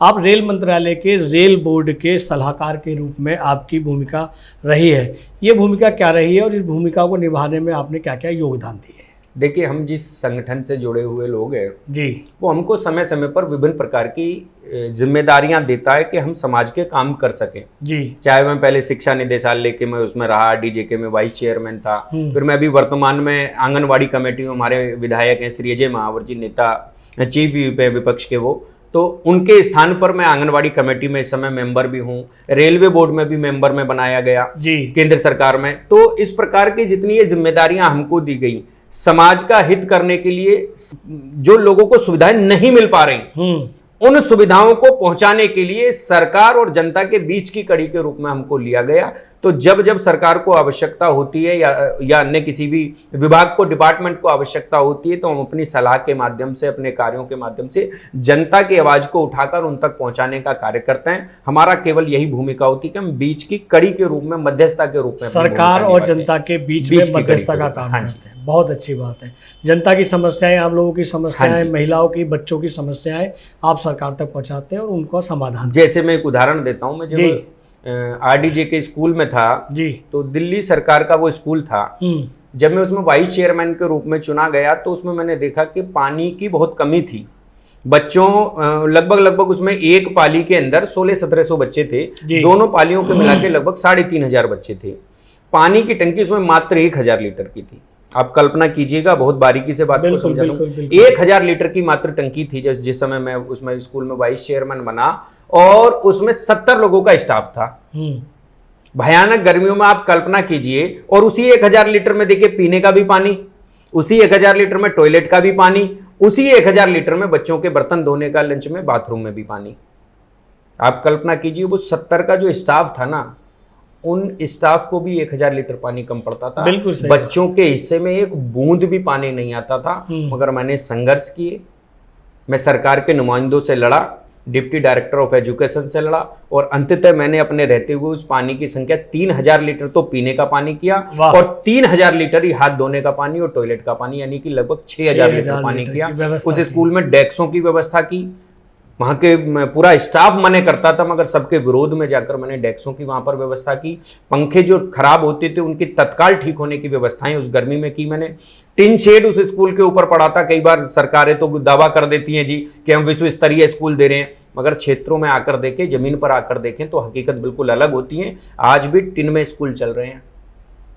आप रेल मंत्रालय के रेल बोर्ड के सलाहकार के रूप में आपकी भूमिका रही है। ये भूमिका क्या रही है और इस भूमिका को निभाने में आपने क्या क्या योगदान दिए? देखिए, हम जिस संगठन से जुड़े हुए लोग हैं जी, वो हमको समय समय पर विभिन्न प्रकार की जिम्मेदारियां देता है कि हम समाज के काम कर सकें। जी, चाहे मैं पहले शिक्षा निदेशालय के मैं उसमें रहा, आरडीजे में वाइस चेयरमैन था, फिर मैं अभी वर्तमान में आंगनवाड़ी कमेटी में हमारे विधायक हैं श्री अजय महावर जी, नेता चीफ व्हिप है विपक्ष के, वो तो उनके स्थान पर मैं आंगनवाड़ी कमेटी में इस समय मेंबर भी हूँ। रेलवे बोर्ड में भी मेंबर में बनाया गया जी, केंद्र सरकार में। तो इस प्रकार की जितनी ये जिम्मेदारियां हमको दी गई समाज का हित करने के लिए, जो लोगों को सुविधाएं नहीं मिल पा रही उन सुविधाओं को पहुंचाने के लिए सरकार और जनता के बीच की कड़ी के रूप में हमको लिया गया। तो जब जब सरकार को आवश्यकता होती है या अन्य किसी भी विभाग को, डिपार्टमेंट को आवश्यकता होती है, तो हम अपनी सलाह के माध्यम से, अपने कार्यों के माध्यम से जनता की आवाज को उठाकर उन तक पहुंचाने का कार्य करते हैं। हमारा केवल यही भूमिका होती है कि हम बीच की कड़ी के रूप में, मध्यस्थता के रूप में सरकार और जनता के बीच में मध्यस्थता का काम करते हैं। बहुत अच्छी बात है। जनता की समस्याएं, आप लोगों की समस्याएं, महिलाओं की, बच्चों की समस्याएं आप सरकार तक पहुंचाते हैं और उनका समाधान। जैसे मैं एक उदाहरण देता हूं, मैं जब आरडीजे के स्कूल में था जी, तो दिल्ली सरकार का वो स्कूल था। जब मैं उसमें वाइस चेयरमैन के रूप में चुना गया तो उसमें मैंने देखा कि पानी की बहुत कमी थी। बच्चों लगभग उसमें एक पाली के अंदर 1600-1700 बच्चे थे, दोनों पालियों के मिला के लगभग 3500 बच्चे थे। पानी की टंकी उसमें मात्र 1000 लीटर की थी। आप कल्पना कीजिएगा, बहुत बारीकी से बात को समझा दूं, 1000 लीटर की मात्र टंकी थी जिस समय मैं उसमें स्कूल में वाइस चेयरमैन बना, और उसमें 70 लोगों का स्टाफ था। भयानक गर्मियों में आप कल्पना कीजिए, और उसी 1000 लीटर में देखिए पीने का भी पानी, उसी 1000 लीटर में टॉयलेट का भी पानी, उसी 1000 लीटर में बच्चों के बर्तन धोने का, लंच में, बाथरूम में भी पानी। आप कल्पना कीजिए, वो 70 का जो स्टाफ था ना, उन स्टाफ को भी 1000 लीटर पानी कम पड़ता था। बच्चों के हिस्से में एक बूंद भी पानी नहीं आता था। मगर मैंने संघर्ष किए, मैं सरकार के नुमाइंदों से लड़ा, डिप्टी डायरेक्टर ऑफ एजुकेशन से लड़ा, और अंततः मैंने अपने रहते हुए उस पानी की संख्या 3000 लीटर तो पीने का पानी किया, और 3000 लीटर ही हाथ धोने का पानी और टॉयलेट का पानी, यानी कि लगभग 6000 लीटर पानी किया। उस स्कूल में डेस्कों की व्यवस्था की, वहाँ के पूरा स्टाफ मने करता था मगर सबके विरोध में जाकर मैंने डेस्कों की वहाँ पर व्यवस्था की। पंखे जो खराब होते थे उनकी तत्काल ठीक होने की व्यवस्थाएं उस गर्मी में की मैंने। टिन शेड उस स्कूल के ऊपर पड़ा था। कई बार सरकारें तो दावा कर देती हैं जी कि हम विश्व स्तरीय स्कूल दे रहे हैं, मगर क्षेत्रों में आकर देखें, जमीन पर आकर देखें तो हकीकत बिल्कुल अलग होती है। आज भी टिन में स्कूल चल रहे हैं।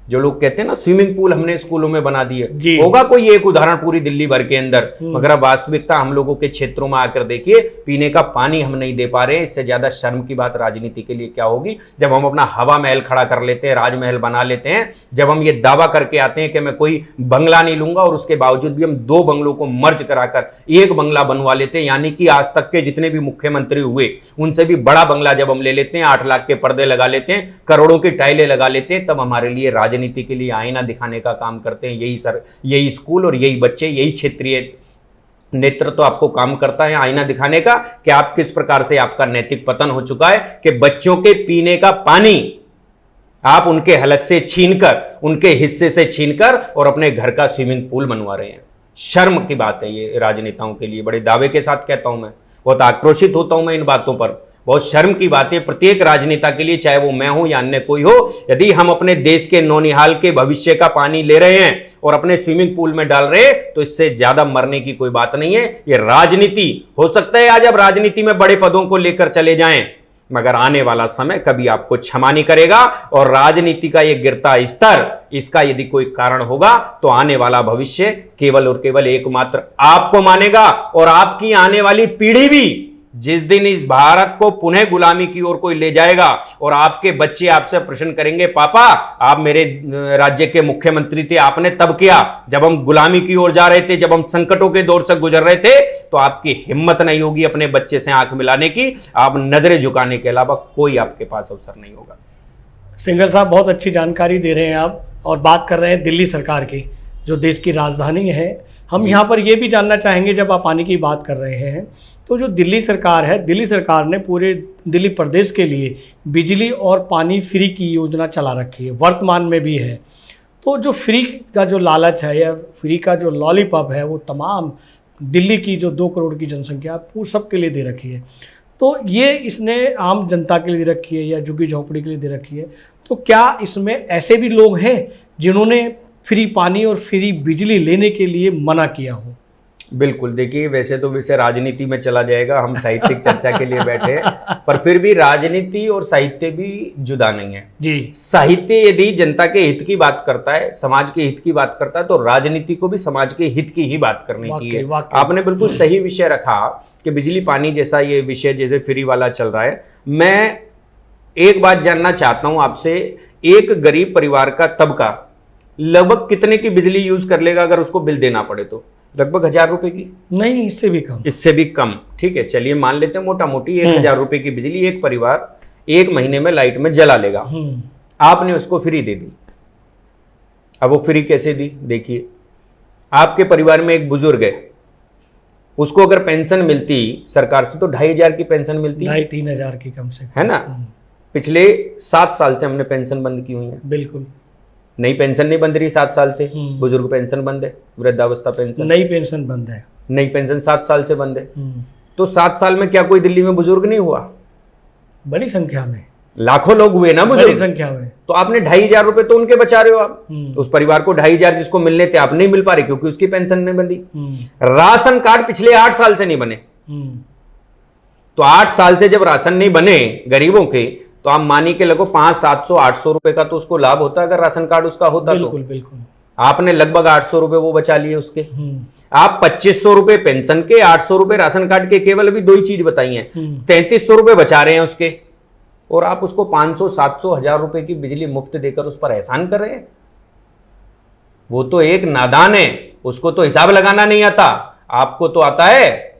जो लोग कहते हैं ना स्विमिंग पूल हमने स्कूलों में बना दिए, होगा कोई एक उदाहरण पूरी दिल्ली भर के अंदर, मगर अब वास्तविकता हम लोगों के क्षेत्रों में आकर देखिए, पीने का पानी हम नहीं दे पा रहे हैं। इससे ज्यादा शर्म की बात राजनीति के लिए क्या होगी, जब हम अपना हवा महल खड़ा कर लेते हैं, राजमहल बना लेते हैं, जब हम ये दावा करके आते हैं कि मैं कोई बंगला नहीं लूंगा, और उसके बावजूद भी हम 2 बंगलों को मर्ज कराकर एक बंगला बनवा लेते हैं। यानी कि आज तक के जितने भी मुख्यमंत्री हुए उनसे भी बड़ा बंगला जब हम ले लेते हैं, 8 लाख के पर्दे लगा लेते हैं, करोड़ों की टाइलें लगा लेते हैं, तब हमारे लिए राजनीति के लिए आईना दिखाने का काम करते हैं। यही स्कूल और यही बच्चे, यही क्षेत्रीय नेतृत्व आपको काम करता है आईना दिखाने का कि आप किस प्रकार से आपका नैतिक पतन हो चुका है, कि बच्चों के पीने का पानी आप उनके हलक से छीनकर, उनके हिस्से से छीनकर और अपने घर का स्विमिंग पूल बनवा रहे हैं। शर्म की बात है ये राजनेताओं के लिए। बड़े दावे के साथ कहता हूं, मैं बहुत आक्रोशित होता हूं मैं इन बातों पर। बहुत शर्म की बात है प्रत्येक राजनेता के लिए, चाहे वो मैं हूं या अन्य कोई हो। यदि हम अपने देश के नौनिहाल के भविष्य का पानी ले रहे हैं और अपने स्विमिंग पूल में डाल रहे हैं, तो इससे ज्यादा मरने की कोई बात नहीं है। ये राजनीति हो सकता है आज आप राजनीति में बड़े पदों को लेकर चले जाएं, मगर आने वाला समय कभी आपको क्षमा नहीं करेगा। और राजनीति का ये गिरता स्तर, इसका यदि कोई कारण होगा तो आने वाला भविष्य केवल और केवल एकमात्र आपको मानेगा, और आपकी आने वाली पीढ़ी भी। जिस दिन इस भारत को पुनः गुलामी की ओर कोई ले जाएगा और आपके बच्चे आपसे प्रश्न करेंगे, पापा आप मेरे राज्य के मुख्यमंत्री थे, आपने तब किया जब हम गुलामी की ओर जा रहे थे, जब हम संकटों के दौर से गुजर रहे थे, तो आपकी हिम्मत नहीं होगी अपने बच्चे से आंख मिलाने की। आप नजरें झुकाने के अलावा कोई आपके पास अवसर नहीं होगा। सिंघल साहब, बहुत अच्छी जानकारी दे रहे हैं आप, और बात कर रहे हैं दिल्ली सरकार की, जो देश की राजधानी है। हम यहाँ पर यह भी जानना चाहेंगे, जब आप पानी की बात कर रहे हैं, तो जो दिल्ली सरकार है, दिल्ली सरकार ने पूरे दिल्ली प्रदेश के लिए बिजली और पानी फ्री की योजना चला रखी है, वर्तमान में भी है। तो जो फ्री का जो लालच है या फ्री का जो लॉलीपॉप है, वो तमाम दिल्ली की जो 2 करोड़ की जनसंख्या है, वो सबके लिए दे रखी है। तो ये इसने आम जनता के लिए दे रखी है या झुग्गी झोंपड़ी के लिए दे रखी है, तो क्या इसमें ऐसे भी लोग हैं जिन्होंने फ्री पानी और फ्री बिजली लेने के लिए मना किया हो? बिल्कुल, देखिए वैसे तो विषय राजनीति में चला जाएगा, हम साहित्यिक चर्चा के लिए बैठे हैं, पर फिर भी राजनीति और साहित्य भी जुदा नहीं है जी। साहित्य यदि जनता के हित की बात करता है, समाज के हित की बात करता है, तो राजनीति को भी समाज के हित की ही बात करनी चाहिए। आपने बिल्कुल सही विषय रखा कि बिजली पानी जैसा ये विषय जैसे फ्री वाला चल रहा है। मैं एक बात जानना चाहता हूं आपसे, एक गरीब परिवार का तबका लगभग कितने की बिजली यूज कर लेगा अगर उसको बिल देना पड़े तो? लगभग 1000 रुपए की? नहीं, इससे भी कम। इससे भी कम, ठीक है, चलिए मान लेते हैं मोटा मोटी 1000 रुपए की बिजली एक परिवार एक महीने में लाइट में जला लेगा। आपने उसको फ्री दे दी। अब वो फ्री कैसे दी? देखिए, आपके परिवार में एक बुजुर्ग है, उसको अगर पेंशन मिलती सरकार से तो 2500 की पेंशन मिलती, 2500-3000 की कम से कम, है ना। पिछले 7 साल से हमने पेंशन बंद की हुई है। बिल्कुल, नई पेंशन नहीं बंद रही 7 साल से। बुजुर्ग पेंशन बंद है, वृद्धावस्था पेंशन, नई पेंशन बंद है, नई पेंशन 7 साल से बंद है। तो 7 साल में क्या कोई दिल्ली में बुजुर्ग नहीं हुआ? बड़ी संख्या में, लाखों लोग हुए ना बुजुर्ग, बड़ी संख्या में। तो आपने 2500 रुपए तो उनके बचा रहे हो आप। उस परिवार को 2500 जिसको मिलने थे आप नहीं मिल पा रहे क्योंकि उसकी पेंशन नहीं बंदी। राशन कार्ड पिछले 8 साल से नहीं बने, तो 8 साल से जब राशन नहीं बने गरीबों के, तो आप मानी के लगो 500, 700, 800 रुपए का तो उसको लाभ होता अगर राशन कार्ड उसका होता। बिल्कुल, तो बिल्कुल। आपने लगभग 800 रुपए वो बचा लिए उसके। आप 2500 रुपए पेंशन के, 800 रुपए राशन कार्ड के, केवल अभी 2 ही चीज बताई हैं, 3300 रुपए बचा रहे हैं उसके, और आप उसको 500, 700, 1000 रुपए की बिजली मुफ्त देकर उस पर एहसान कर रहे हैं। वो तो एक नादान है, उसको तो हिसाब लगाना नहीं आता, आपको तो आता है।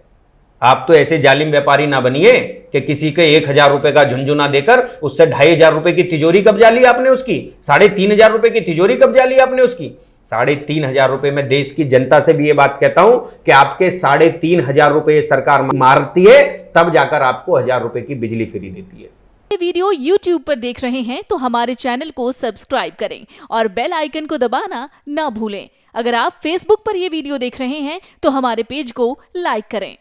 आप तो ऐसे जालिम व्यापारी ना बनिए कि किसी के 1000 रुपए का झुंझुना देकर उससे 2500 रुपए की तिजोरी कब्जा ली आपने उसकी, 3500 रुपए की तिजोरी कब्जा ली आपने उसकी। 3500 रुपए में देश की जनता से भी ये बात कहता हूं कि आपके 3500 रुपए सरकार मारती है, तब जाकर आपको 1000 रुपए की बिजली फ्री देती है। ये वीडियो YouTube पर देख रहे हैं तो हमारे चैनल को सब्सक्राइब करें और बेल आइकन को दबाना ना भूलें। अगर आप Facebook पर ये वीडियो देख रहे हैं तो हमारे पेज को लाइक करें।